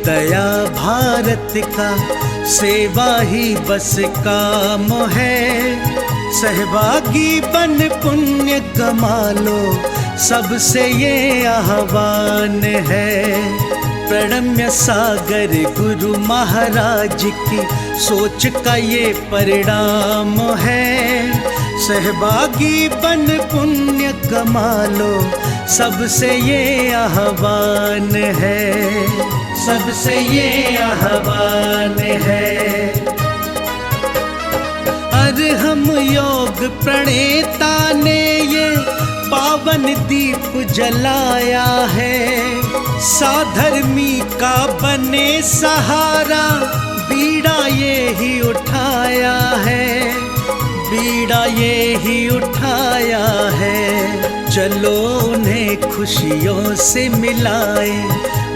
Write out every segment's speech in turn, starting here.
दया भारत का, सेवा ही बस काम है। सहभागी बन पुण्य कमा लो, सबसे ये आह्वान है। प्रणम्य सागर गुरु महाराज की सोच का ये परिणाम है। सहभागी बन पुण्य कमा लो, सबसे ये आह्वान है, सबसे ये आह्वान है। अरहम योग प्रणेता ने ये पावन दीप जलाया है। साधर्मी का बने सहारा, बीड़ा ये ही उठाया है, बीड़ा ये ही उठाया है। चलो उन्हें खुशियों से मिलाए,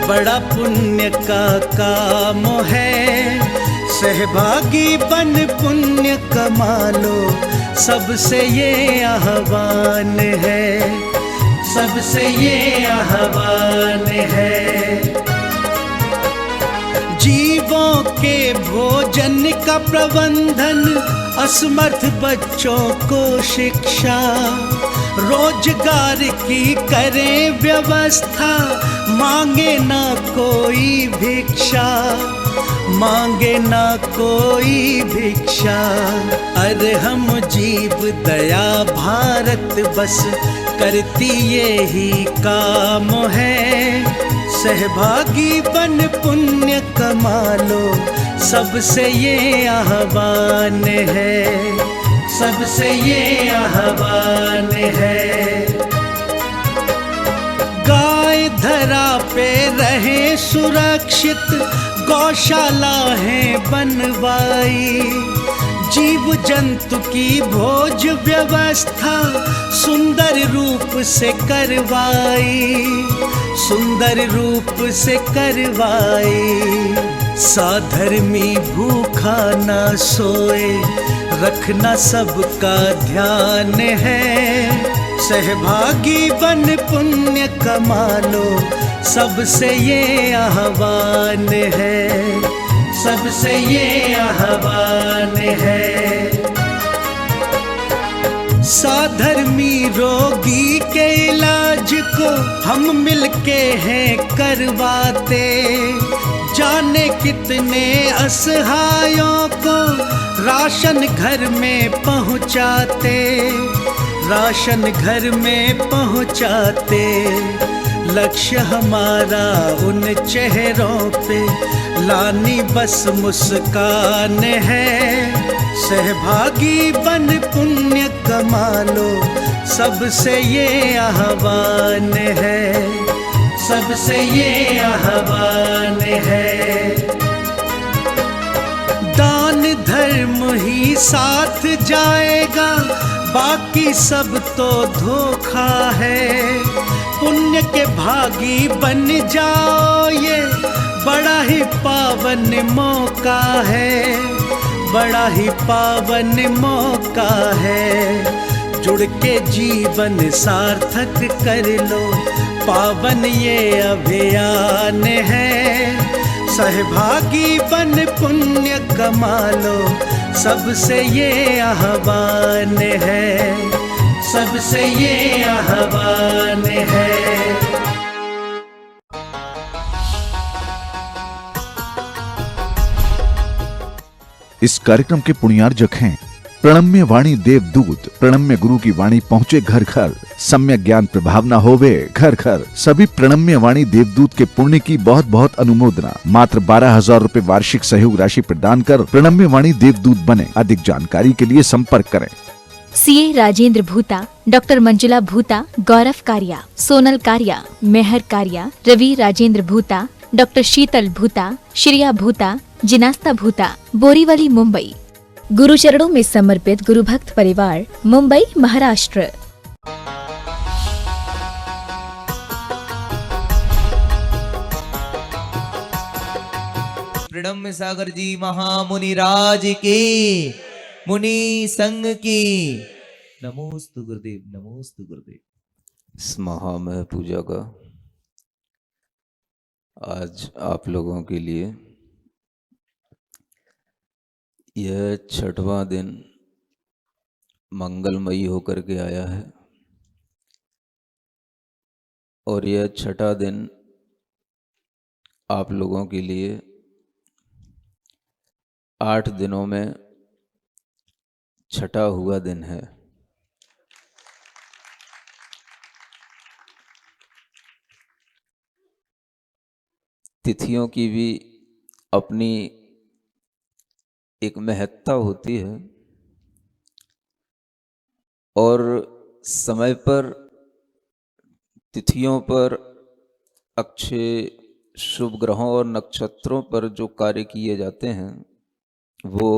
बड़ा पुण्य का काम है। सहभागी बन पुण्य कमा लो, सबसे ये आह्वान है, सबसे ये आह्वान है। जीवों के भोजन का प्रबंधन, असमर्थ बच्चों को शिक्षा, रोजगार की करें व्यवस्था, मांगे ना कोई भिक्षा, मांगे ना कोई भिक्षा। अरहम जीव दया भारत बस करती ये ही काम है। सहभागी बन पुण्य कमा लो, सबसे ये आह्वान है, सबसे ये आह्वान है। गाय धरा पे रहे सुरक्षित, गौशाला है बनवाई। जीव जंतु की भोज व्यवस्था सुंदर रूप से करवाई, सुंदर रूप से करवाई। साधर्मी भूखा ना सोए, रखना सबका ध्यान है। सहभागी बन पुण्य कमा लो, सबसे ये आह्वान है, सबसे ये आह्वान है। साधर्मी रोगी के इलाज को हम मिलके हैं करवाते। जाने कितने असहायों को राशन घर में पहुंचाते, राशन घर में पहुंचाते। लक्ष्य हमारा उन चेहरों पे लानी बस मुस्कान है। सहभागी बन पुण्य कमा लो, सबसे ये आह्वान है, सबसे ये आह्वान है। दान धर्म ही साथ जाएगा, बाकी सब तो धोखा है। पुण्य के भागी बन जाओ, ये बड़ा ही पावन मौका है, बड़ा ही पावन मौका है। जुड़ के जीवन सार्थक कर लो, पावन ये अभियान है। सहभागी बन पुण्य कमा लो, सबसे ये आह्वान है, सबसे ये आह्वान है। इस कार्यक्रम के पुण्यार्जक हैं प्रणम्य वाणी देवदूत। प्रणम्य गुरु की वाणी पहुँचे घर घर, सम्यक ज्ञान प्रभावना होवे घर घर। सभी प्रणम्य वाणी देवदूत के पुण्य की बहुत बहुत अनुमोदना। मात्र 12,000 रुपए वार्षिक सहयोग राशि प्रदान कर प्रणम्य वाणी देवदूत बने। अधिक जानकारी के लिए संपर्क करें। सीए राजेंद्र भूता, डॉक्टर मंजुला भूता, गौरव कारिया, सोनल कारिया, मेहर कारिया, रवि राजेंद्र भूता, डॉक्टर शीतल भूता, श्रेया भूता, जिनास्ता भूता, बोरीवली मुंबई। गुरु चरणों में समर्पित गुरु भक्त परिवार, मुंबई महाराष्ट्र। प्रणम्य सागर जी महामुनि राज के, मुनि संघ की नमोस्तु गुरुदेव, नमोस्तु गुरुदेव। इस महामय पूजा का आज आप लोगों के लिए यह छठवां दिन मंगलमयी होकर के आया है और यह छठा दिन आप लोगों के लिए 8 दिनों में छठा हुआ दिन है। तिथियों की भी अपनी एक महत्ता होती है और समय पर तिथियों पर अक्षय शुभ ग्रहों और नक्षत्रों पर जो कार्य किए जाते हैं वो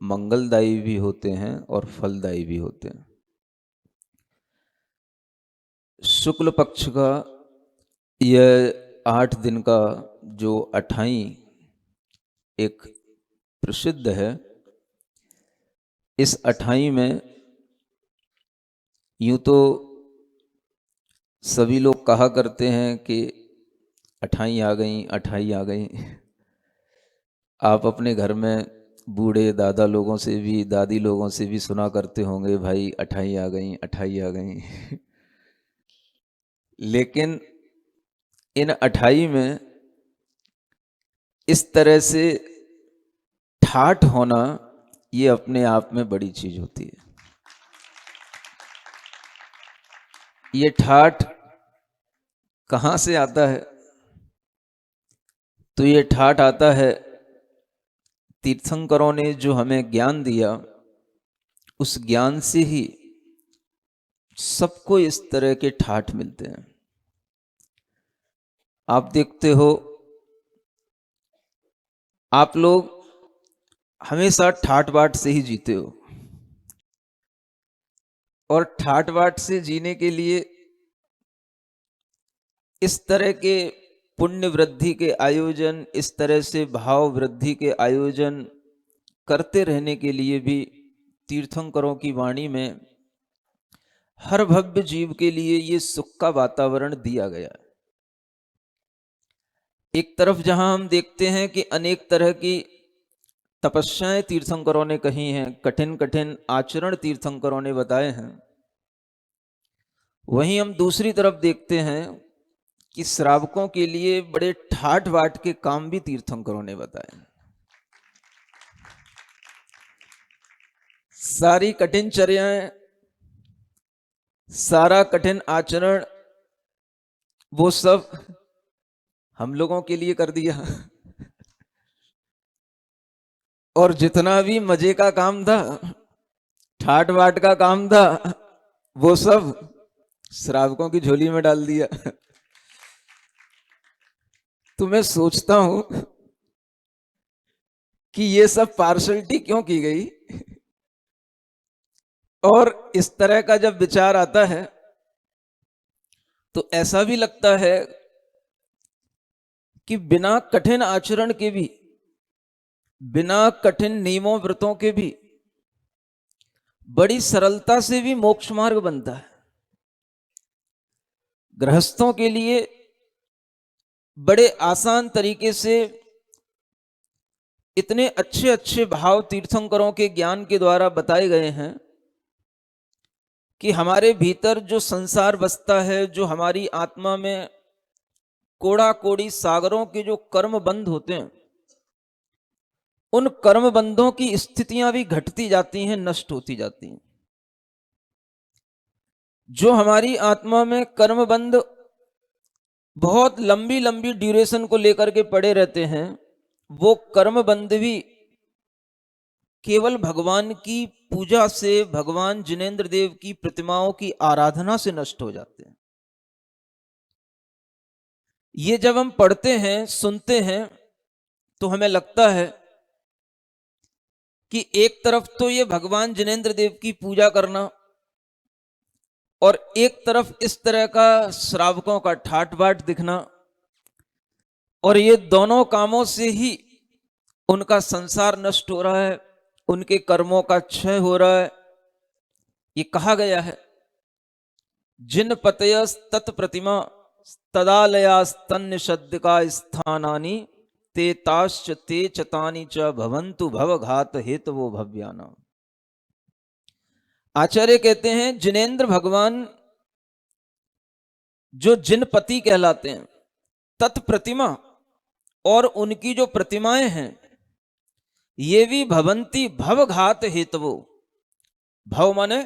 मंगलदायी भी होते हैं और फलदायी भी होते हैं। शुक्ल पक्ष का यह 8 दिन का जो 28 एक प्रसिद्ध है, इस 28 में यूं तो सभी लोग कहा करते हैं कि 28 आ गई 28 आ गई। आप अपने घर में बूढ़े दादा लोगों से भी दादी लोगों से भी सुना करते होंगे, भाई 28 आ गई 28 आ गई। लेकिन इन 28 में इस तरह से ठाठ होना ये अपने आप में बड़ी चीज होती है। ये ठाठ कहाँ से आता है? तो ये ठाठ आता है तीर्थंकरों ने जो हमें ज्ञान दिया, उस ज्ञान से ही सबको इस तरह के ठाठ मिलते हैं। आप देखते हो, आप लोग हमेशा ठाठ बाट से ही जीते हो और ठाठ बाट से जीने के लिए इस तरह के पुण्य वृद्धि के आयोजन, इस तरह से भाव वृद्धि के आयोजन करते रहने के लिए भी तीर्थंकरों की वाणी में हर भव्य जीव के लिए ये सुख का वातावरण दिया गया है। एक तरफ जहां हम देखते हैं कि अनेक तरह की तपस्याएं तीर्थंकरों ने कही हैं, कठिन कठिन आचरण तीर्थंकरों ने बताए हैं, वहीं हम दूसरी तरफ देखते हैं कि श्रावकों के लिए बड़े ठाठ बाट के काम भी तीर्थंकरों ने बताए। सारी कठिन चर्याएं, सारा कठिन आचरण, वो सब हम लोगों के लिए कर दिया और जितना भी मजे का काम था, ठाट बाट का काम था, वो सब श्रावकों की झोली में डाल दिया। तो मैं सोचता हूं कि ये सब पार्शलिटी क्यों की गई। और इस तरह का जब विचार आता है तो ऐसा भी लगता है कि बिना कठिन आचरण के भी, बिना कठिन नियमों व्रतों के भी बड़ी सरलता से भी मोक्ष मार्ग बनता है। गृहस्थों के लिए बड़े आसान तरीके से इतने अच्छे अच्छे भाव तीर्थंकरों के ज्ञान के द्वारा बताए गए हैं कि हमारे भीतर जो संसार बसता है, जो हमारी आत्मा में कोड़ा कोड़ी सागरों के जो कर्म बंध होते हैं, उन कर्म बंधों की स्थितियां भी घटती जाती हैं, नष्ट होती जाती हैं। जो हमारी आत्मा में कर्म बंध बहुत लंबी लंबी ड्यूरेशन को लेकर के पड़े रहते हैं, वो कर्म बंध भी केवल भगवान की पूजा से, भगवान जिनेंद्र देव की प्रतिमाओं की आराधना से नष्ट हो जाते हैं। ये जब हम पढ़ते हैं, सुनते हैं, तो हमें लगता है कि एक तरफ तो ये भगवान जिनेंद्र देव की पूजा करना और एक तरफ इस तरह का श्रावकों का ठाट बाट दिखना, और ये दोनों कामों से ही उनका संसार नष्ट हो रहा है, उनके कर्मों का क्षय हो रहा है। ये कहा गया है, जिन पतयस तत् प्रतिमा तदालयास्तन्य शब्द का स्थानानि ते ताश्च ते चतानि च भवन्तु भवघात हेतवो भव्यानाम। आचार्य कहते हैं जिनेंद्र भगवान जो जिनपति कहलाते हैं, तत्प्रतिमा और उनकी जो प्रतिमाएं हैं ये भी भवंती भवघात हेतवो, भव माने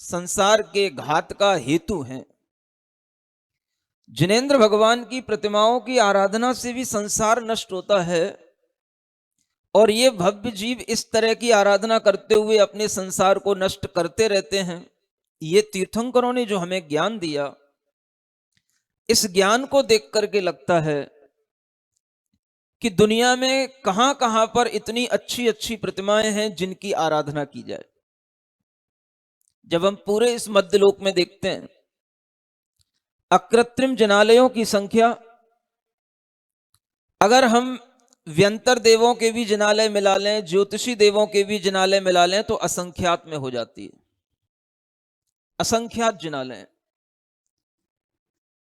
संसार के घात का हेतु हैं। जिनेंद्र भगवान की प्रतिमाओं की आराधना से भी संसार नष्ट होता है और ये भव्य जीव इस तरह की आराधना करते हुए अपने संसार को नष्ट करते रहते हैं। ये तीर्थंकरों ने जो हमें ज्ञान दिया, इस ज्ञान को देख करके लगता है कि दुनिया में कहां कहां पर इतनी अच्छी अच्छी प्रतिमाएं हैं जिनकी आराधना की जाए। जब हम पूरे इस मध्यलोक में देखते हैं, अकृत्रिम जनालयों की संख्या, अगर हम व्यंतर देवों के भी जनालय मिला लें, ज्योतिषी देवों के भी जनालय मिला लें, तो असंख्यात में हो जाती है। असंख्यात जनालय हैं।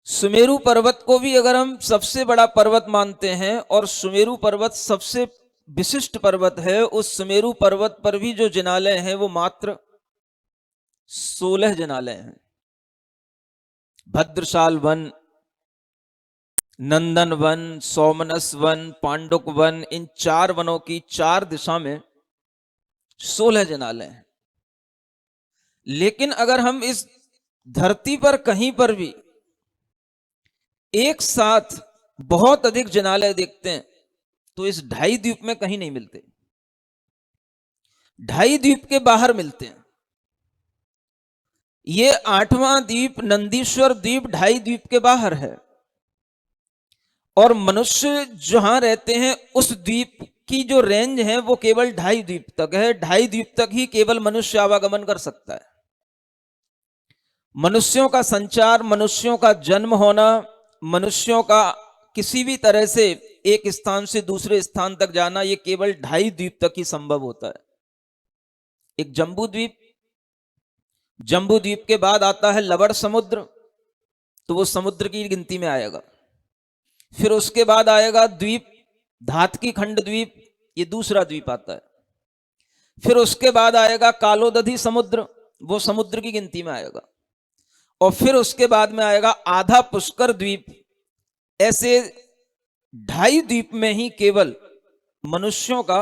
सुमेरु पर्वत को भी अगर हम सबसे बड़ा पर्वत मानते हैं और सुमेरु पर्वत सबसे विशिष्ट पर्वत है, उस सुमेरु पर्वत पर भी जो जनालय हैं वो मात्र 16 जनालय हैं। भद्रशाल वन, नंदन वन, सोमनस वन, पांडुक वन, इन 4 वनों की 4 दिशा में 16 जनालय हैं। लेकिन अगर हम इस धरती पर कहीं पर भी एक साथ बहुत अधिक जनालय देखते हैं तो इस 2.5 द्वीप में कहीं नहीं मिलते। 2.5 द्वीप के बाहर मिलते हैं। ये 8वां द्वीप नंदीश्वर द्वीप 2.5 द्वीप के बाहर है और मनुष्य जहां रहते हैं उस द्वीप की जो रेंज है वो केवल 2.5 द्वीप तक है। 2.5 द्वीप तक ही केवल मनुष्य आवागमन कर सकता है। मनुष्यों का संचार, मनुष्यों का जन्म होना, मनुष्यों का किसी भी तरह से एक स्थान से दूसरे स्थान तक जाना, ये केवल 2.5 द्वीप तक ही संभव होता है। एक जम्बू द्वीप, जम्बू द्वीप के बाद आता है लवण समुद्र, तो वो समुद्र की गिनती में आएगा। फिर उसके बाद आएगा द्वीप धातकी खंड द्वीप, ये दूसरा द्वीप आता है। फिर उसके बाद आएगा कालोदधी समुद्र, वो समुद्र की गिनती में आएगा। और फिर उसके बाद में आएगा आधा पुष्कर द्वीप। ऐसे 2.5 द्वीप में ही केवल मनुष्यों का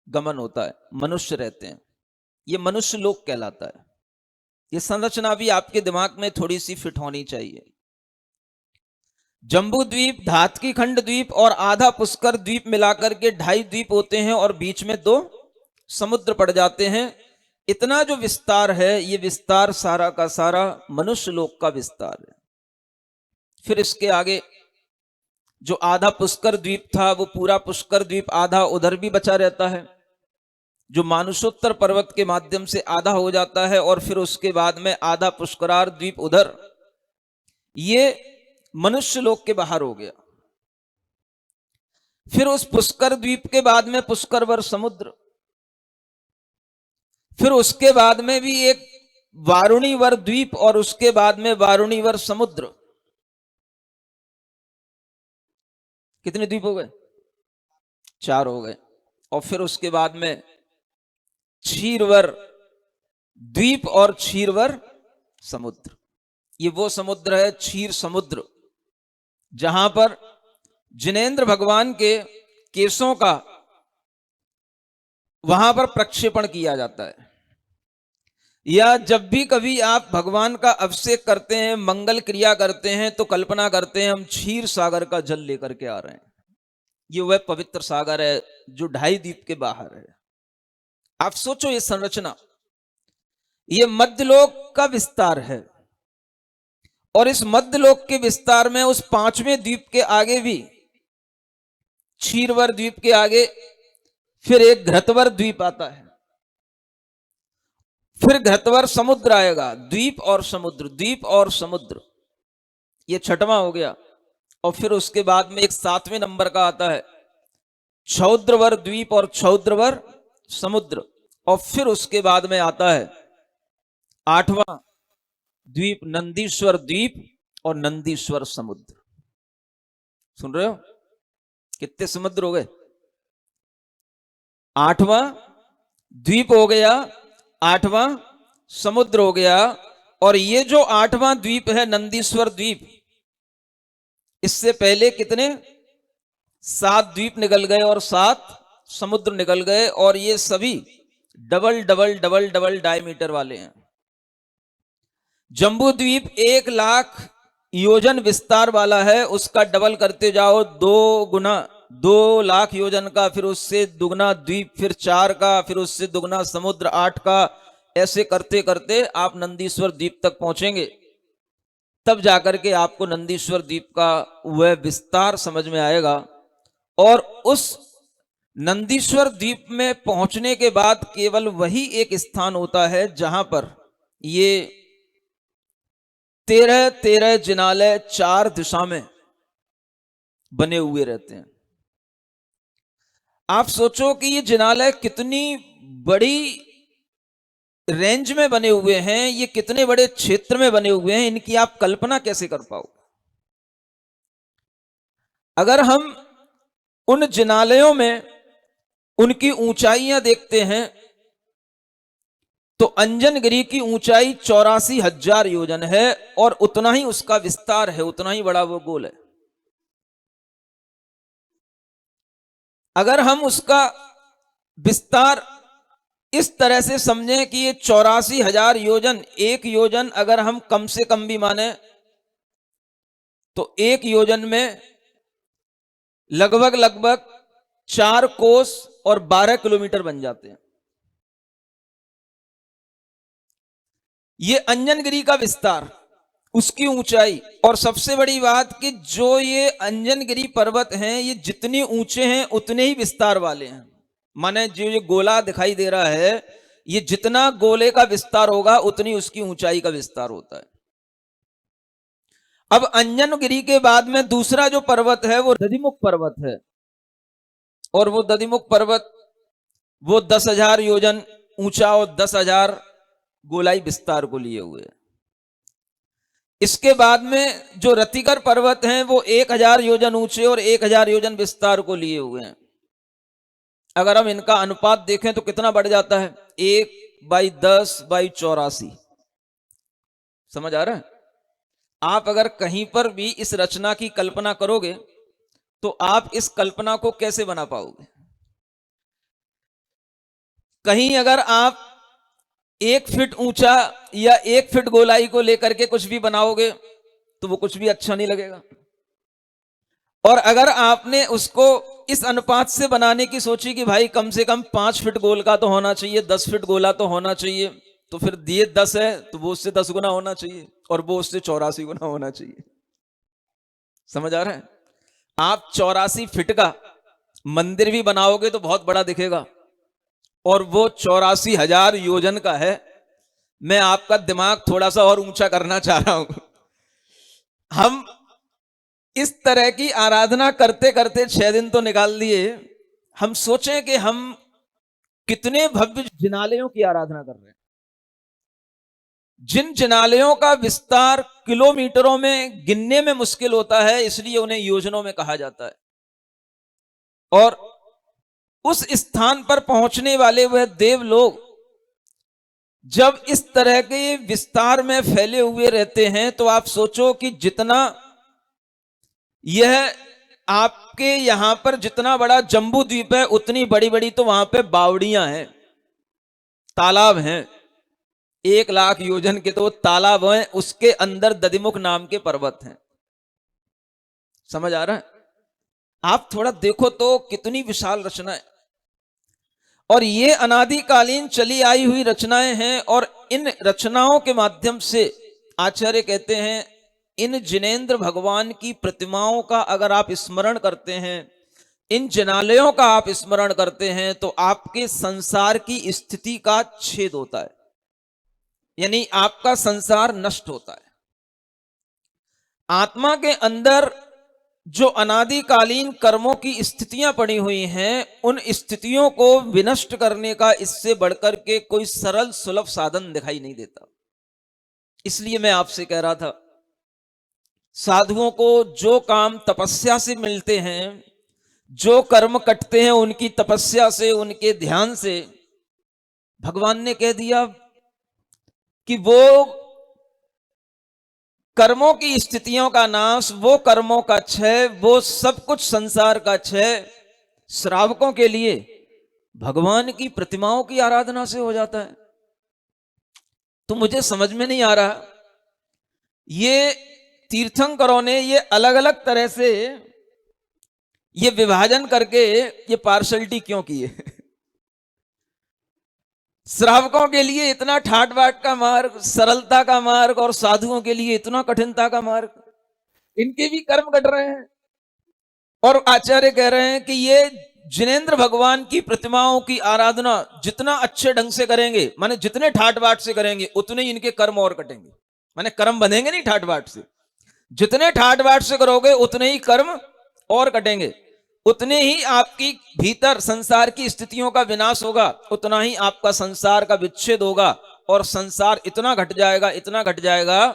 गमन होता है, मनुष्य रहते हैं। ये मनुष्य लोक कहलाता है। ये संरचना भी आपके दिमाग में थोड़ी सी फिट होनी चाहिए। जम्बू द्वीप, धातकी खंड द्वीप और आधा पुष्कर द्वीप मिलाकर के 2.5 द्वीप होते हैं और बीच में 2 समुद्र पड़ जाते हैं। इतना जो विस्तार है, ये विस्तार सारा का सारा मनुष्य लोक का विस्तार है। फिर इसके आगे जो आधा पुष्कर द्वीप था, वो पूरा पुष्कर द्वीप आधा उधर भी बचा रहता है, जो मानुषोत्तर पर्वत के माध्यम से आधा हो जाता है। और फिर उसके बाद में आधा पुष्करार द्वीप उधर, ये मनुष्य लोक के बाहर हो गया। फिर उस पुष्कर द्वीप के बाद में पुष्करवर समुद्र, फिर उसके बाद में भी एक वारुणीवर द्वीप और उसके बाद में वारुणीवर समुद्र। कितने द्वीप हो गए? 4 हो गए। और फिर उसके बाद में क्षीरवर द्वीप और क्षीरवर समुद्र। ये वो समुद्र है क्षीर समुद्र, जहां पर जिनेंद्र भगवान के केशों का वहां पर प्रक्षेपण किया जाता है। या जब भी कभी आप भगवान का अभिषेक करते हैं, मंगल क्रिया करते हैं, तो कल्पना करते हैं हम क्षीर सागर का जल लेकर के आ रहे हैं। ये वह पवित्र सागर है जो 2.5 द्वीप के बाहर है। आप सोचो ये संरचना, ये मध्यलोक का विस्तार है। और इस मध्यलोक के विस्तार में उस 5वें द्वीप के आगे भी, क्षीरवर द्वीप के आगे फिर एक घृतवर द्वीप आता है। फिर घृतवर समुद्र आएगा, द्वीप और समुद्र, द्वीप और समुद्र, ये 6वां हो गया। और फिर उसके बाद में एक 7वें नंबर का आता है क्षौद्रवर द्वीप और क्षौद्रवर समुद्र। और फिर उसके बाद में आता है 8वां द्वीप नंदीश्वर द्वीप और नंदीश्वर समुद्र। सुन रहे हो कितने समुद्र हो गए? 8वां द्वीप हो गया, 8वां समुद्र हो गया। और ये जो 8वां द्वीप है नंदीश्वर द्वीप, इससे पहले कितने 7 द्वीप निकल गए और 7 समुद्र निकल गए, और ये सभी double double double double diameter वाले हैं। जम्बू द्वीप 1 लाख योजन विस्तार वाला है, उसका डबल करते जाओ 2 गुना, 2 लाख योजन का, फिर उससे दुगना द्वीप, फिर 4 का, फिर उससे दुगना समुद्र 8 का। ऐसे करते करते आप नंदीश्वर द्वीप तक पहुंचेंगे, तब जाकर के आपको नंदीश्वर द्वीप का वह विस्तार समझ में आएगा। और उस नंदीश्वर द्वीप में पहुंचने के बाद केवल वही एक स्थान होता है जहां पर ये 13 जिनालय 4 दिशा में बने हुए रहते हैं। आप सोचो कि ये जिनालय कितनी बड़ी रेंज में बने हुए हैं, ये कितने बड़े क्षेत्र में बने हुए हैं, इनकी आप कल्पना कैसे कर पाओ? अगर हम उन जिनालयों में उनकी ऊंचाइयां देखते हैं तो अंजनगिरी की ऊंचाई 84,000 योजन है, और उतना ही उसका विस्तार है, उतना ही बड़ा वो गोल है। अगर हम उसका विस्तार इस तरह से समझें कि ये 84,000 योजन, 1 योजन अगर हम कम से कम भी माने तो 1 योजन में लगभग 4 कोस और 12 किलोमीटर बन जाते हैं। ये अंजनगिरी का विस्तार, उसकी ऊंचाई, और सबसे बड़ी बात कि जो ये अंजनगिरी पर्वत हैं, ये जितने ऊंचे हैं उतने ही विस्तार वाले हैं। माने जो ये गोला दिखाई दे रहा है, ये जितना गोले का विस्तार होगा उतनी उसकी ऊंचाई का विस्तार होता है। अब अंजनगिरी के बाद में दूसरा जो पर्वत है वो दधिमुख पर्वत है, और वो दधिमुख पर्वत वो 10,000 योजन ऊंचा और 10,000 गोलाई विस्तार को लिए हुए है। इसके बाद में जो रतिकर पर्वत हैं वो 1,000 योजन ऊंचे और 1,000 योजन विस्तार को लिए हुए हैं। अगर हम इनका अनुपात देखें तो कितना बढ़ जाता है? 1/10/84। समझ आ रहा है? आप अगर कहीं पर भी इस रचना की कल्पना करोगे तो आप इस कल्पना को कैसे बना पाओगे? कहीं अगर आप 1 फीट ऊंचा या 1 फीट गोलाई को लेकर के कुछ भी बनाओगे तो वो कुछ भी अच्छा नहीं लगेगा। और अगर आपने उसको इस अनुपात से बनाने की सोची कि भाई कम से कम 5 फीट गोल का तो होना चाहिए, 10 फीट गोला तो होना चाहिए, तो फिर दिए 10 है तो वो उससे 10 गुना होना चाहिए, और वो उससे 84 गुना होना चाहिए। समझ आ रहा है? आप 84 फीट का मंदिर भी बनाओगे तो बहुत बड़ा दिखेगा, और वो 84,000 योजन का है। मैं आपका दिमाग थोड़ा सा और ऊंचा करना चाह रहा हूं। हम इस तरह की आराधना करते करते 6 दिन तो निकाल दिए। हम सोचें कि हम कितने भव्य जिनालयों की आराधना कर रहे हैं, जिन जिनालयों का विस्तार किलोमीटरों में गिनने में मुश्किल होता है, इसलिए उन्हें योजनों में कहा जाता है। और उस स्थान पर पहुंचने वाले वह देव लोग जब इस तरह के विस्तार में फैले हुए रहते हैं तो आप सोचो कि जितना यह आपके यहां पर जितना बड़ा जम्बू द्वीप है उतनी बड़ी बड़ी तो वहां पे बावड़ियां हैं, तालाब हैं। 1 लाख योजन के तो तालाब हैं, उसके अंदर दधिमुख नाम के पर्वत हैं। समझ आ रहा है? आप थोड़ा देखो तो कितनी विशाल रचना है, और ये अनादिकालीन चली आई हुई रचनाएं हैं। और इन रचनाओं के माध्यम से आचार्य कहते हैं इन जिनेंद्र भगवान की प्रतिमाओं का अगर आप स्मरण करते हैं, इन जिनालयों का आप स्मरण करते हैं, तो आपके संसार की स्थिति का छेद होता है, यानी आपका संसार नष्ट होता है। आत्मा के अंदर जो अनादिकालीन कर्मों की स्थितियां पड़ी हुई हैं, उन स्थितियों को विनष्ट करने का इससे बढ़कर के कोई सरल सुलभ साधन दिखाई नहीं देता। इसलिए मैं आपसे कह रहा था साधुओं को जो काम तपस्या से मिलते हैं, जो कर्म कटते हैं उनकी तपस्या से, उनके ध्यान से, भगवान ने कह दिया कि वो कर्मों की स्थितियों का नाश, वो कर्मों का क्षय, वो सब कुछ संसार का क्षय श्रावकों के लिए भगवान की प्रतिमाओं की आराधना से हो जाता है। तो मुझे समझ में नहीं आ रहा, ये तीर्थंकरों ने ये अलग अलग तरह से ये विभाजन करके ये पार्शलिटी क्यों की है? श्रावकों के लिए इतना ठाट बाट का मार्ग, सरलता का मार्ग, और साधुओं के लिए इतना कठिनता का मार्ग। इनके भी कर्म कट रहे हैं। और आचार्य कह रहे हैं कि ये जिनेंद्र भगवान की प्रतिमाओं की आराधना जितना अच्छे ढंग से करेंगे, माने जितने ठाट बाट से करेंगे, उतने ही इनके कर्म और कटेंगे। माने कर्म बंधेंगे नहीं ठाट बाट से, जितने ठाट बाट से करोगे उतने ही कर्म और कटेंगे, उतने ही आपकी भीतर संसार की स्थितियों का विनाश होगा, उतना ही आपका संसार का विच्छेद होगा, और संसार इतना घट जाएगा, इतना घट जाएगा,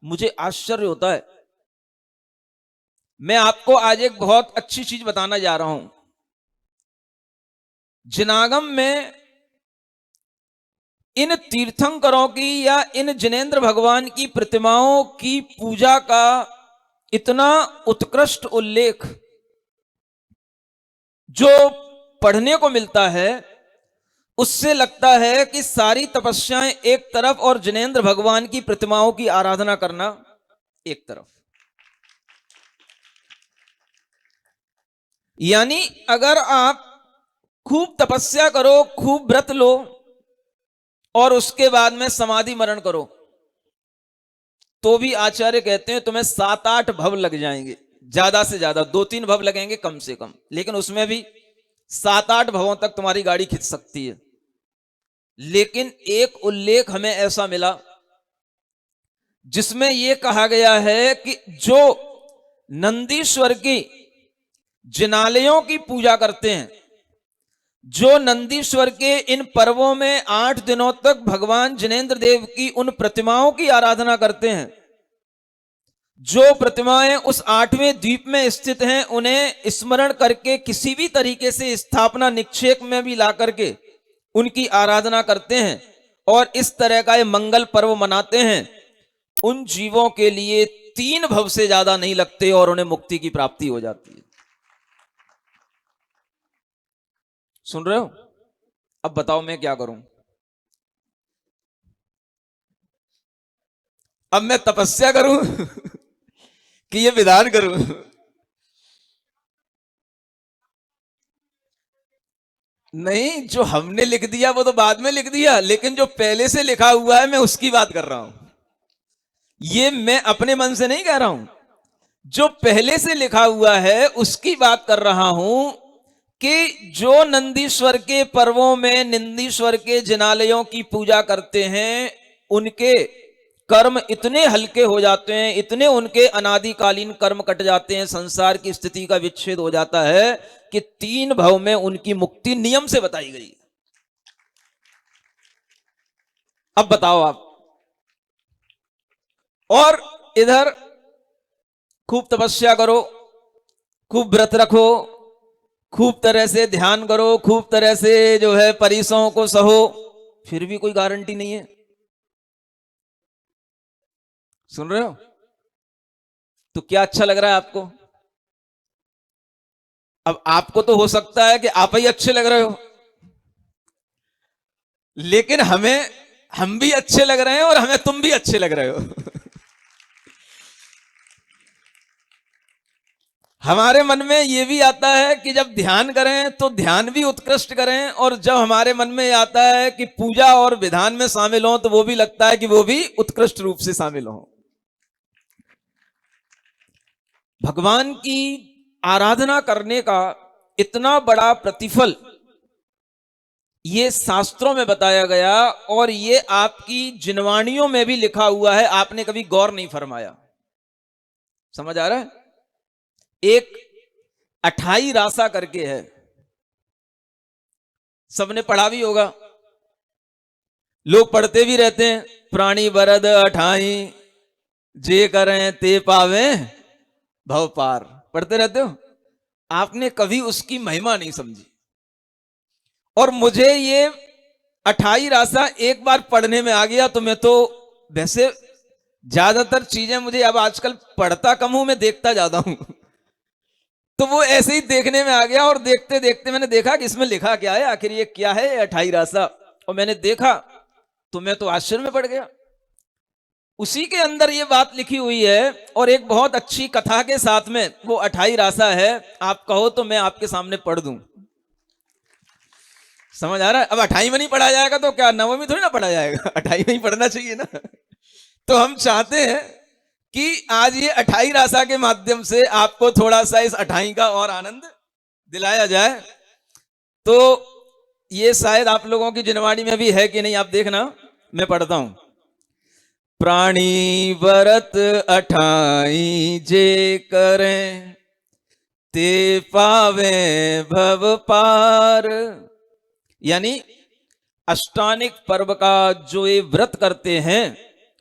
मुझे आश्चर्य होता है। मैं आपको आज एक बहुत अच्छी चीज बताना जा रहा हूं। जिनागम में इन तीर्थंकरों की या इन जिनेंद्र भगवान की प्रतिमाओं की पूजा का इतना उत्कृष्ट उल्लेख जो पढ़ने को मिलता है, उससे लगता है कि सारी तपस्याएं एक तरफ और जिनेंद्र भगवान की प्रतिमाओं की आराधना करना एक तरफ। यानी अगर आप खूब तपस्या करो, खूब व्रत लो, और उसके बाद में समाधि मरण करो, तो भी आचार्य कहते हैं तुम्हें 7-8 भव लग जाएंगे, ज्यादा से ज्यादा 2-3 भव लगेंगे कम से कम, लेकिन उसमें भी 7-8 भवों तक तुम्हारी गाड़ी खिंच सकती है। लेकिन एक उल्लेख हमें ऐसा मिला जिसमें यह कहा गया है कि जो नंदीश्वर की जिनालयों की पूजा करते हैं, जो नंदीश्वर के इन पर्वों में 8 दिनों तक भगवान जिनेंद्र देव की उन प्रतिमाओं की आराधना करते हैं, जो प्रतिमाएं उस 8वें द्वीप में स्थित हैं, उन्हें स्मरण करके किसी भी तरीके से स्थापना निक्षेप में भी ला करके उनकी आराधना करते हैं और इस तरह का ये मंगल पर्व मनाते हैं, उन जीवों के लिए 3 भव से ज्यादा नहीं लगते और उन्हें मुक्ति की प्राप्ति हो जाती है। सुन रहे हो? अब बताओ मैं क्या करूं? अब मैं तपस्या करूं कि ये विधान करूं? नहीं, जो हमने लिख दिया वो तो बाद में लिख दिया, लेकिन जो पहले से लिखा हुआ है मैं उसकी बात कर रहा हूं। ये मैं अपने मन से नहीं कह रहा हूं, जो पहले से लिखा हुआ है उसकी बात कर रहा हूं कि जो नंदीश्वर के पर्वों में नंदीश्वर के जिनालयों की पूजा करते हैं, उनके कर्म इतने हल्के हो जाते हैं, इतने उनके अनादिकालीन कर्म कट जाते हैं, संसार की स्थिति का विच्छेद हो जाता है कि 3 भव में उनकी मुक्ति नियम से बताई गई। अब बताओ आप, और इधर खूब तपस्या करो, खूब व्रत रखो, खूब तरह से ध्यान करो, खूब तरह से जो है परिसों को सहो, फिर भी कोई गारंटी नहीं है। सुन रहे हो? तो क्या अच्छा लग रहा है आपको? अब आपको तो हो सकता है कि आप ही अच्छे लग रहे हो, लेकिन हम भी अच्छे लग रहे हैं और हमें तुम भी अच्छे लग रहे हो। हमारे मन में यह भी आता है कि जब ध्यान करें तो ध्यान भी उत्कृष्ट करें, और जब हमारे मन में आता है कि पूजा और विधान में शामिल हो तो वो भी लगता है कि वो भी उत्कृष्ट रूप से शामिल हो। भगवान की आराधना करने का इतना बड़ा प्रतिफल ये शास्त्रों में बताया गया, और ये आपकी जिनवाणियों में भी लिखा हुआ है, आपने कभी गौर नहीं फरमाया। समझ आ रहा है? एक 28 रासा करके है, सबने पढ़ा भी होगा, लोग पढ़ते भी रहते हैं, प्राणी बरद 28, जे करें ते पावे भव पार, पढ़ते रहते हो। आपने कभी उसकी महिमा नहीं समझी। और मुझे ये 28 रासा एक बार पढ़ने में आ गया तो मैं तो वैसे ज्यादातर चीजें मुझे अब आजकल पढ़ता कम हूं, मैं देखता ज्यादा हूं। तो वो ऐसे ही देखने में आ गया और देखते देखते मैंने देखा कि इसमें लिखा क्या है, आखिर ये क्या है 28 रासा। और मैंने देखा तो मैं तो आश्चर्य में पड़ गया। उसी के अंदर ये बात लिखी हुई है और एक बहुत अच्छी कथा के साथ में वो 28 रासा है। आप कहो तो मैं आपके सामने पढ़ दूं। समझ आ रहा है? अब 28 में नहीं पढ़ा जाएगा तो क्या नवमी थोड़ी ना पढ़ा जाएगा, 28 में ही पढ़ना चाहिए ना। तो हम चाहते हैं कि आज ये 28 रासा के माध्यम से आपको थोड़ा सा इस 28 का और आनंद दिलाया जाए। तो ये शायद आप लोगों की जिनवाणी में भी है कि नहीं, आप देखना, मैं पढ़ता हूं। प्राणी व्रत 28 जे करें ते पावे भव पार। यानी अष्टानिक पर्व का जो ये व्रत करते हैं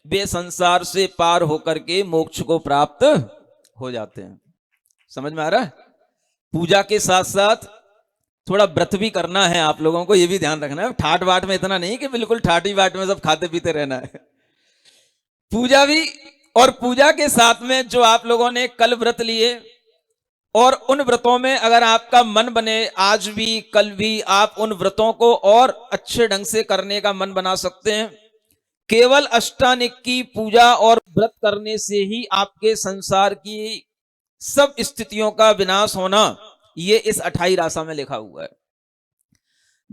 वे संसार से पार होकर के मोक्ष को प्राप्त हो जाते हैं। समझ में आ रहा है? पूजा के साथ साथ थोड़ा व्रत भी करना है आप लोगों को, ये भी ध्यान रखना है। ठाट बाट में इतना नहीं कि बिल्कुल ठाटी बाट में सब खाते पीते रहना है। पूजा भी, और पूजा के साथ में जो आप लोगों ने कल व्रत लिए और उन व्रतों में अगर आपका मन बने आज भी कल भी आप उन व्रतों को और अच्छे ढंग से करने का मन बना सकते हैं। केवल अष्टानिक की पूजा और व्रत करने से ही आपके संसार की सब स्थितियों का विनाश होना, ये इस 28 रासा में लिखा हुआ है।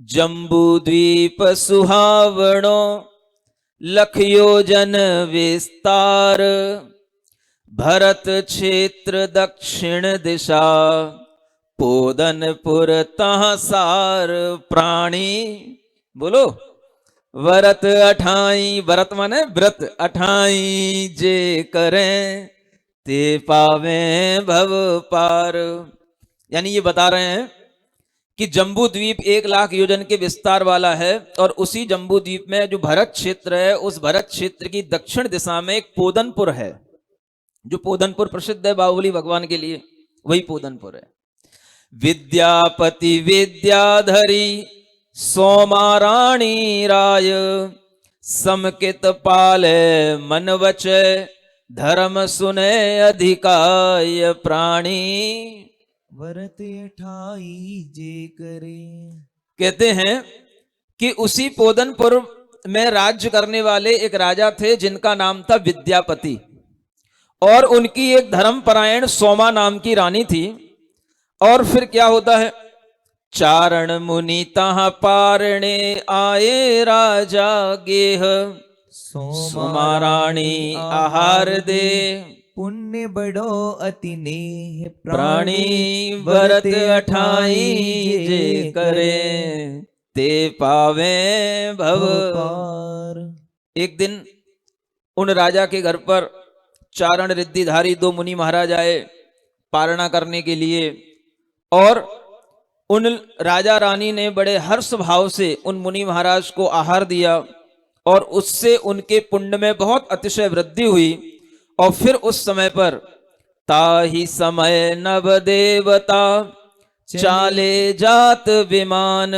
जम्बू द्वीप सुहावणो लख योजन विस्तार, भरत क्षेत्र दक्षिण दिशा, पोदनपुर तहाँ सार प्राणी। बोलो, व्रत 28, व्रत माने व्रत 28 जे करें ते पावे भव पार। यानी ये बता रहे हैं कि जम्बू द्वीप 1 लाख योजन के विस्तार वाला है और उसी जम्बू द्वीप में जो भरत क्षेत्र है, उस भरत क्षेत्र की दक्षिण दिशा में एक पोदनपुर है। जो पोदनपुर प्रसिद्ध है बाहुबली भगवान के लिए, वही पोदनपुर है। विद्यापति विद्याधरी सोमा रानी राय, समकित पाले मन वचे, धर्म सुने अधिकाय प्राणी। व्रत 28 जे करे। कहते हैं कि उसी पोदनपुर में राज्य करने वाले एक राजा थे जिनका नाम था विद्यापति, और उनकी एक धर्मपरायण सोमा नाम की रानी थी। और फिर क्या होता है, चारण मुनि तहाँ पारणे आए राजा गेह, सोमा रानी आहार दे, पुण्य बड़ो अति नेह प्राणी व्रत 28 जे करे ते पावे भव पार। एक दिन उन राजा के घर पर चारण रिद्धिधारी 2 मुनि महाराज आए पालना करने के लिए, और उन राजा रानी ने बड़े हर्ष भाव से उन मुनि महाराज को आहार दिया और उससे उनके पुण्य में बहुत अतिशय वृद्धि हुई। और फिर उस समय पर ताहि समय नव देवता चाले जात विमान,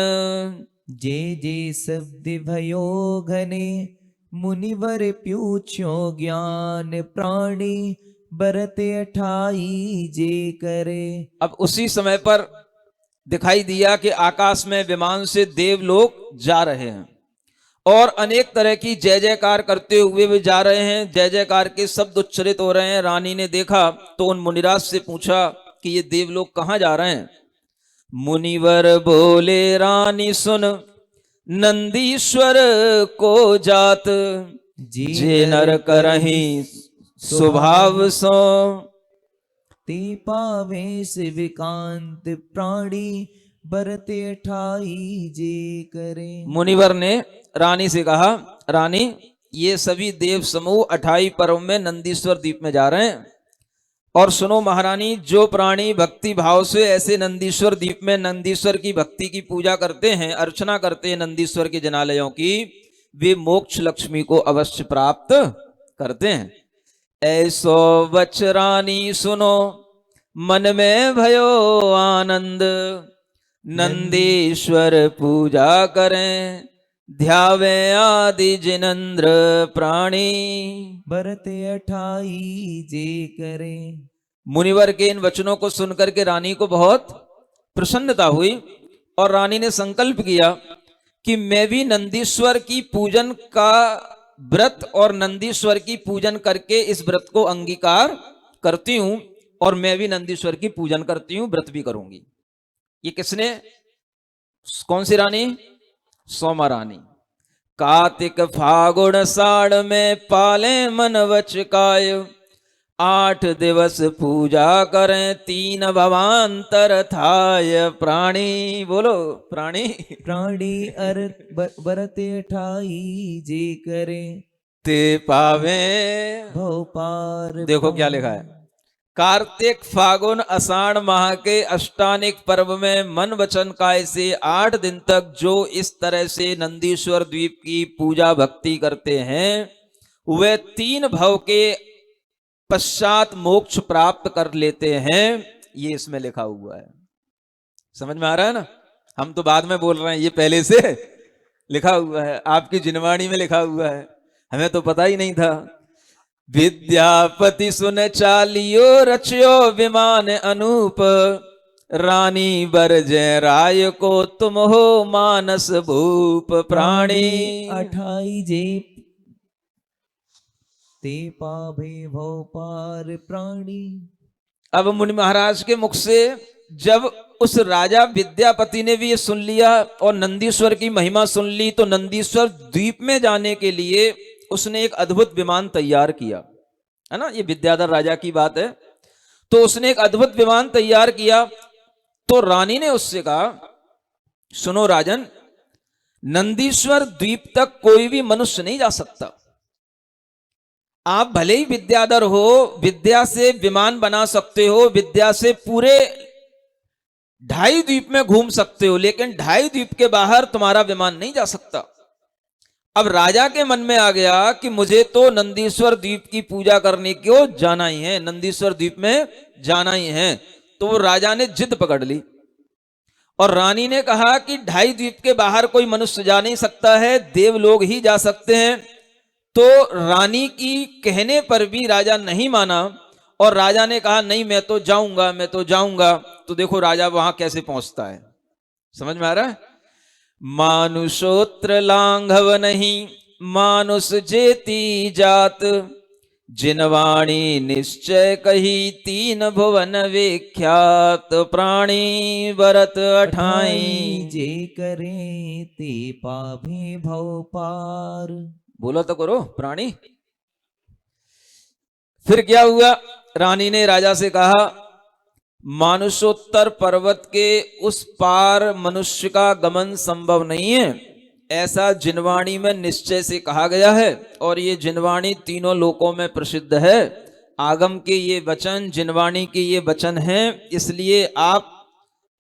जे जे शब्द भयो घने, मुनिवर पूछो ज्ञान प्राणी, व्रत 28 जे करे। अब उसी समय पर दिखाई दिया कि आकाश में विमान से देवलोक जा रहे हैं और अनेक तरह की जय जयकार करते हुए वे जा रहे हैं। जय जयकार के शब्द उच्चरित हो रहे हैं। रानी ने देखा तो उन मुनिराज से पूछा कि ये देवलोक कहाँ जा रहे हैं। मुनिवर बोले रानी सुन, नंदीश्वर को जात, जे नर करहि स्वभाव सो, ते पावे शिवकांत प्राणी, व्रत 28 जे करे। मुनिवर ने रानी से कहा, रानी ये सभी देव समूह 28 पर्व में नंदीश्वर द्वीप में जा रहे हैं। और सुनो महारानी, जो प्राणी भक्ति भाव से ऐसे नंदीश्वर द्वीप में नंदीश्वर की भक्ति की पूजा करते हैं, अर्चना करते हैं नंदीश्वर के जनालयों की, वे मोक्ष लक्ष्मी को अवश्य प्राप्त करते हैं। ऐसो वच रानी सुनो, मन में भयो आनंद। नंदीश्वर पूजा करें, ध्यावे आदि जिनेंद्र प्राणी। बरते 28 जे करे। मुनिवर के इन वचनों को सुनकर के रानी को बहुत प्रसन्नता हुई और रानी ने संकल्प किया कि मैं भी नंदीश्वर की पूजन का व्रत और नंदीश्वर की पूजन करके इस व्रत को अंगीकार करती हूं और मैं भी नंदीश्वर की पूजन करती हूं, व्रत भी करूंगी। ये किसने, कौन सी रानी? सोमा रानी। कार्तिक फागुन साड़ में पाले मन वच काय, 8 दिवस पूजा करें, 3 भवांतर थाय प्राणी। बोलो प्राणी। प्राणी अर बरते 28 जे करे। ते पावे भव पार। देखो क्या लिखा है, कार्तिक फागुन आषाढ़ माह के अष्टानिक पर्व में मन वचन काय से 8 दिन तक जो इस तरह से नंदीश्वर द्वीप की पूजा भक्ति करते हैं वे 3 भव के पश्चात मोक्ष प्राप्त कर लेते हैं। ये इसमें लिखा हुआ है, समझ में आ रहा है ना? हम तो बाद में बोल रहे हैं, ये पहले से लिखा हुआ है, आपकी जिनवाणी में लिखा हुआ है, हमें तो पता ही नहीं था। विद्यापति सुन चालियो रचियो विमान अनूप, रानी बरजय राय को तुम हो मानस भूप प्राणी। 28 जे ते पावे भव पार प्राणी। अब मुनि महाराज के मुख से जब उस राजा विद्यापति ने भी ये सुन लिया और नंदीश्वर की महिमा सुन ली, तो नंदीश्वर द्वीप में जाने के लिए उसने एक अद्भुत विमान तैयार किया, है ना? ये विद्याधर राजा की बात है। तो उसने एक अद्भुत विमान तैयार किया। तो रानी ने उससे कहा, सुनो राजन, नंदीश्वर द्वीप तक कोई भी मनुष्य नहीं जा सकता। आप भले ही विद्याधर हो, विद्या से विमान बना सकते हो, विद्या से पूरे 2.5 द्वीप में घूम सकते हो, लेकिन 2.5 द्वीप के बाहर तुम्हारा विमान नहीं जा सकता। अब राजा के मन में आ गया कि मुझे तो नंदीश्वर द्वीप की पूजा करने को जाना ही है, नंदीश्वर द्वीप में जाना ही है। तो वो राजा ने जिद पकड़ ली और रानी ने कहा कि 2.5 द्वीप के बाहर कोई मनुष्य जा नहीं सकता है, देव लोग ही जा सकते हैं। तो रानी की कहने पर भी राजा नहीं माना और राजा ने कहा नहीं, मैं तो जाऊंगा, मैं तो जाऊंगा। तो देखो राजा वहां कैसे पहुंचता है, समझ में आ रहा है? मानुषोत्र लांघव नहीं, मानुष जेती जात, जिनवाणी निश्चय कही, 3 भुवन विख्यात प्राणी। व्रत 28 जे करे ते पावे भव पार। बोलो तो करो प्राणी। फिर क्या हुआ, रानी ने राजा से कहा, मानुषोत्तर पर्वत के उस पार मनुष्य का गमन संभव नहीं है, ऐसा जिनवाणी में निश्चय से कहा गया है। और ये जिनवाणी 3 लोकों में प्रसिद्ध है। आगम के ये वचन, जिनवाणी के ये वचन हैं, इसलिए आप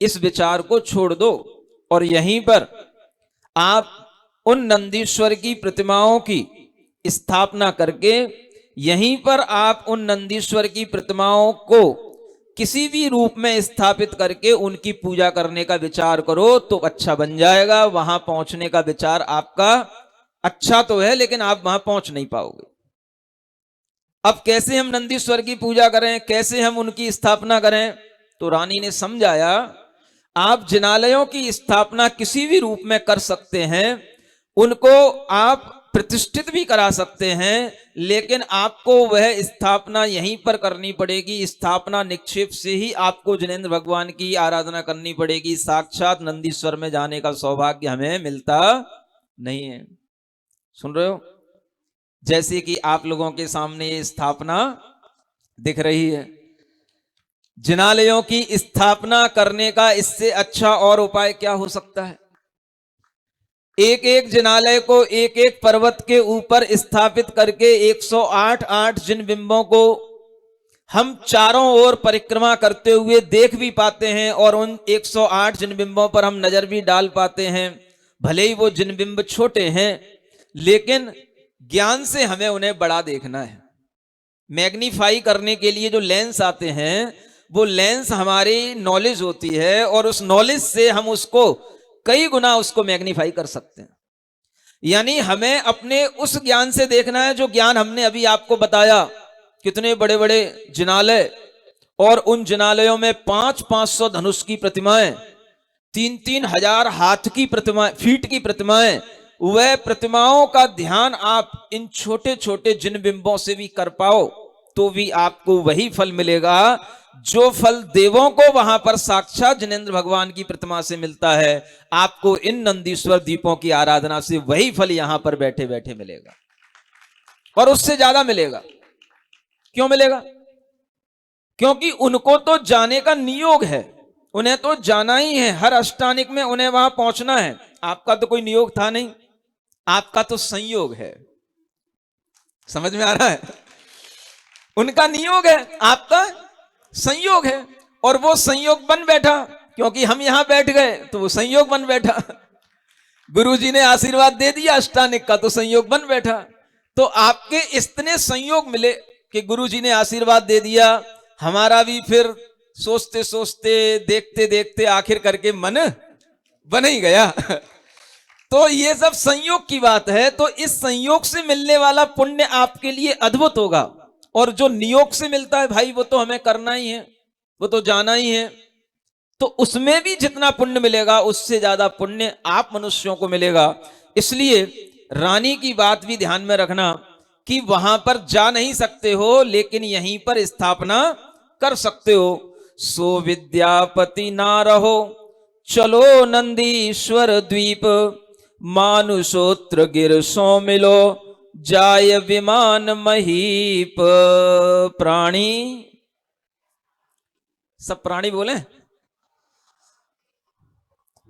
इस विचार को छोड़ दो और यहीं पर आप उन नंदीश्वर की प्रतिमाओं की स्थापना करके, यहीं पर आप उन नंदीश्वर की प्रतिमाओं को किसी भी रूप में स्थापित करके उनकी पूजा करने का विचार करो तो अच्छा बन जाएगा। वहां पहुंचने का विचार आपका अच्छा तो है, लेकिन आप वहां पहुंच नहीं पाओगे। अब कैसे हम नंदीश्वर की पूजा करें, कैसे हम उनकी स्थापना करें? तो रानी ने समझाया, आप जिनालयों की स्थापना किसी भी रूप में कर सकते हैं, उनको आप प्रतिष्ठित भी करा सकते हैं, लेकिन आपको वह स्थापना यहीं पर करनी पड़ेगी। स्थापना निक्षेप से ही आपको जिनेंद्र भगवान की आराधना करनी पड़ेगी। साक्षात नंदीश्वर में जाने का सौभाग्य हमें मिलता नहीं है। सुन रहे हो? जैसे कि आप लोगों के सामने ये स्थापना दिख रही है, जिनालयों की स्थापना करने का इससे अच्छा और उपाय क्या हो सकता है? एक एक जिनालय को एक एक पर्वत के ऊपर स्थापित करके 108 जिन बिंबों को हम चारों ओर परिक्रमा करते हुए देख भी पाते हैं और उन 108 जिन बिंबों पर हम नजर भी डाल पाते हैं। भले ही वो जिन बिंब छोटे हैं, लेकिन ज्ञान से हमें उन्हें बड़ा देखना है। मैग्नीफाई करने के लिए जो लेंस आते हैं, वो लेंस हमारी नॉलेज होती है और उस नॉलेज से हम उसको कई गुना उसको मैग्नीफाई कर सकते हैं। यानी हमें अपने उस ज्ञान से देखना है जो ज्ञान हमने अभी आपको बताया। कितने बड़े बड़े जिनालय, और उन जिनालयों में 500-500 धनुष की प्रतिमाएं, 3-3 हजार हाथ की प्रतिमाएं, फीट की प्रतिमाएं, वह प्रतिमाओं का ध्यान आप इन छोटे छोटे जिन बिंबों से भी कर पाओ तो भी आपको वही फल मिलेगा जो फल देवों को वहां पर साक्षात जिनेंद्र भगवान की प्रतिमा से मिलता है। आपको इन नंदीश्वर दीपों की आराधना से वही फल यहां पर बैठे बैठे मिलेगा, और उससे ज्यादा मिलेगा। क्यों मिलेगा? क्योंकि उनको तो जाने का नियोग है, उन्हें तो जाना ही है। हर अष्टानिक में उन्हें वहां पहुंचना है। आपका तो कोई नियोग था नहीं, आपका तो संयोग है। समझ में आ रहा है? उनका नियोग है, आपका संयोग है, और वो संयोग बन बैठा। क्योंकि हम यहां बैठ गए तो वो संयोग बन बैठा। गुरुजी ने आशीर्वाद दे दिया अष्टानिक का, तो संयोग बन बैठा। तो आपके इतने संयोग मिले कि गुरुजी ने आशीर्वाद दे दिया। हमारा भी फिर सोचते सोचते देखते देखते आखिर करके मन बन ही गया। तो ये सब संयोग की बात है। तो इस संयोग से मिलने वाला पुण्य आपके लिए अद्भुत होगा, और जो नियोग से मिलता है भाई वो तो हमें करना ही है, वो तो जाना ही है। तो उसमें भी जितना पुण्य मिलेगा उससे ज्यादा पुण्य आप मनुष्यों को मिलेगा। इसलिए रानी की बात भी ध्यान में रखना कि वहां पर जा नहीं सकते हो, लेकिन यहीं पर स्थापना कर सकते हो। सो विद्यापति ना रहो, चलो नंदीश्वर द्वीप, मानुषोत्र गिर सो मिलो, जाय विमान महीप। प्राणी, सब प्राणी बोले।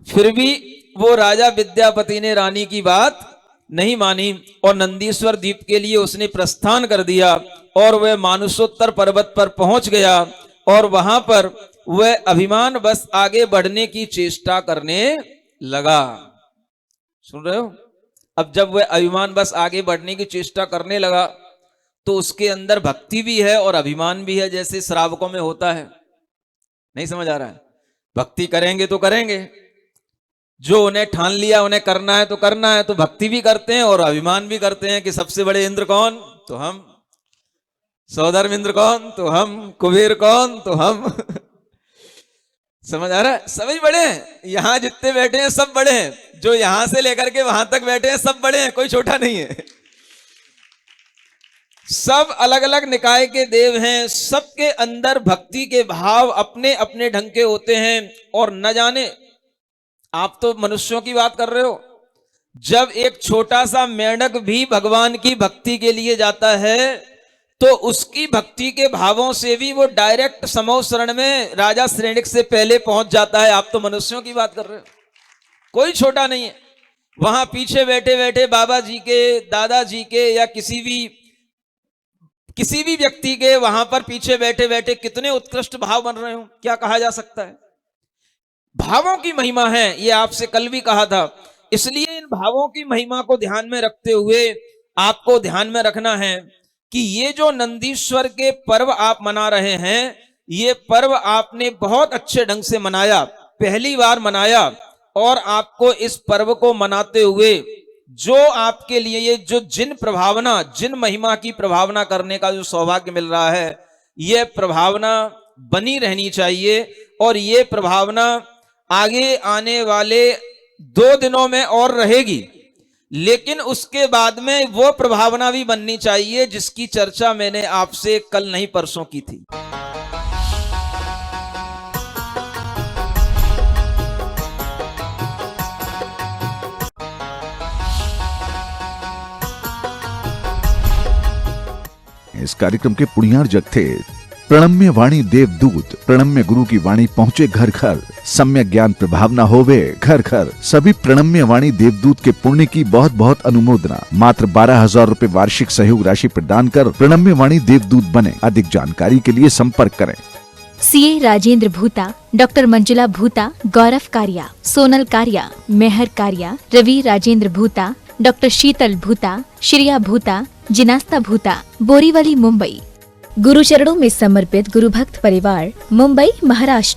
फिर भी वो राजा विद्यापति ने रानी की बात नहीं मानी और नंदीश्वर द्वीप के लिए उसने प्रस्थान कर दिया, और वह मानुषोत्तर पर्वत पर पहुंच गया, और वहां पर वह अभिमान बस आगे बढ़ने की चेष्टा करने लगा। सुन रहे हो? अब जब वह अभिमान बस आगे बढ़ने की चेष्टा करने लगा तो उसके अंदर भक्ति भी है और अभिमान भी है, जैसे श्रावकों में होता है। नहीं समझ आ रहा है? भक्ति करेंगे तो करेंगे, जो उन्हें ठान लिया उन्हें करना है तो करना है, तो भक्ति भी करते हैं और अभिमान भी करते हैं कि सबसे बड़े इंद्र कौन? तो हम। सौधर्म इंद्र कौन? तो हम। कुबेर कौन? तो हम। समझ आ रहा है? सभी बड़े हैं, यहां जितने बैठे हैं सब बड़े हैं, जो यहां से लेकर के वहां तक बैठे हैं सब बड़े हैं, कोई छोटा नहीं है। सब अलग अलग निकाय के देव हैं, सबके अंदर भक्ति के भाव अपने अपने ढंग के होते हैं। और न जाने, आप तो मनुष्यों की बात कर रहे हो, जब एक छोटा सा मेंढक भी भगवान की भक्ति के लिए जाता है तो उसकी भक्ति के भावों से भी वो डायरेक्ट समूह शरण में राजा श्रेणिक से पहले पहुंच जाता है। आप तो मनुष्यों की बात कर रहे हो, कोई छोटा नहीं है। वहां पीछे बैठे बैठे बाबा जी के, दादाजी के, या किसी भी व्यक्ति के वहां पर पीछे बैठे बैठे कितने उत्कृष्ट भाव बन रहे हो, क्या कहा जा सकता है? भावों की महिमा है, ये आपसे कल भी कहा था। इसलिए इन भावों की महिमा को ध्यान में रखते हुए आपको ध्यान में रखना है कि ये जो नंदीश्वर के पर्व आप मना रहे हैं, ये पर्व आपने बहुत अच्छे ढंग से मनाया, पहली बार मनाया, और आपको इस पर्व को मनाते हुए जो आपके लिए ये जो जिन महिमा की प्रभावना करने का जो सौभाग्य मिल रहा है, ये प्रभावना बनी रहनी चाहिए। और ये प्रभावना आगे आने वाले 2 दिनों में और रहेगी, लेकिन उसके बाद में वो प्रभावना भी बननी चाहिए जिसकी चर्चा मैंने आपसे कल नहीं परसों की थी। इस कार्यक्रम के पुण्यार्जक थे प्रणम्य वाणी देवदूत। प्रणम्य गुरु की वाणी पहुंचे घर घर, सम्यक ज्ञान प्रभावना होवे घर घर। सभी प्रणम्य वाणी देवदूत के पुण्य की बहुत बहुत अनुमोदना। मात्र 12,000 रुपए वार्षिक सहयोग राशि प्रदान कर प्रणम्य वाणी देवदूत बने। अधिक जानकारी के लिए संपर्क करें। सीए राजेंद्र भूता, डॉक्टर मंजुला भूता, गौरव कारिया, सोनल कारिया, मेहर कारिया, रवि राजेंद्र भूता, डॉक्टर शीतल भूता, श्रिया भूता, जिनास्ता भूता, बोरीवली, मुंबई। गुरु चरणों में समर्पित गुरु भक्त परिवार, मुंबई, महाराष्ट्र।